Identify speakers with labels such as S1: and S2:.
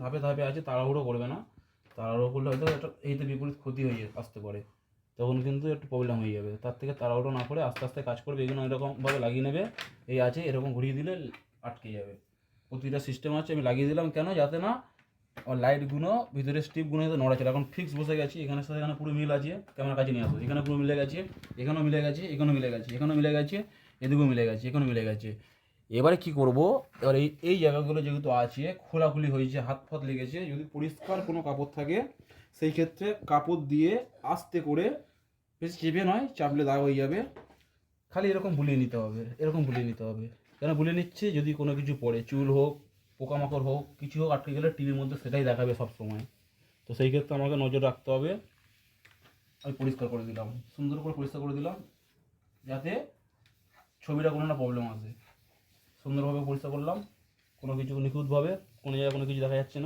S1: ধাপে ধাপে আছে, তাড়াহুড়ো করবে না। তাড়াহুড়ো করলে হয়তো একটা এইতে বিপরীত ক্ষতি হয়ে আসতে পারে, তখন কিন্তু একটু প্রবলেম হয়ে যাবে। তার থেকে তাড়াহুড়ো না করে আস্তে আস্তে কাজ করবে। এগুলো এরকমভাবে লাগিয়ে নেবে, এই আছে এরকম ঘুরিয়ে দিলে আটকে যাবে। প্রতিটা সিস্টেম আছে, আমি লাগিয়ে দিলাম কেন, যাতে না আমার লাইটগুলো ভিতরে স্ট্রিপগুলো যাতে নড়াচড়া। এখন ফিক্স বসে গেছি, এখানে সাথে এখানে পুরো মিল আছে। ক্যামেরা কাছে নিয়ে আসো, এখানে পুরো মিলে গেছে, এখানেও মিলে গেছে, এখানেও মিলে গেছে, এখানেও মিলে গেছে, এদিকেও মিলে গেছে, এখানেও মিলে গেছে। এবারে কি করব, এবার এই জায়গাগুলো যেহেতু আছে খোলাখুলি হয়েছে, হাত ফাত লেগেছে, যদি পরিষ্কার কোনো কাপড় থাকে সেই ক্ষেত্রে কাপড় দিয়ে আস্তে করে, বেশি চেপে নয়, চাপলে দাগ হয়ে যাবে, খালি এরকম বুলিয়ে নিতে হবে, এরকম বুলিয়ে নিতে হবে। কেন বুলিয়ে নিচ্ছে, যদি কোনো কিছু পড়ে, চুল হোক, পোকামাকড় হোক, কিছু হোক, আটকে গেলে টিভির মধ্যে সেটাই দেখাবে সব সময়। তো সেই ক্ষেত্রে আমাকে নজর রাখতে হবে। আমি পরিষ্কার করে দিলাম, সুন্দর করে পরিষ্কার করে দিলাম, যাতে ছবিটা কোনো না প্রবলেম আসে। সুন্দরভাবে পরিষ্কার করলাম, কোনো কিছু নিখুঁতভাবে, কোনো জায়গায় কোনো কিছু দেখা যাচ্ছে না।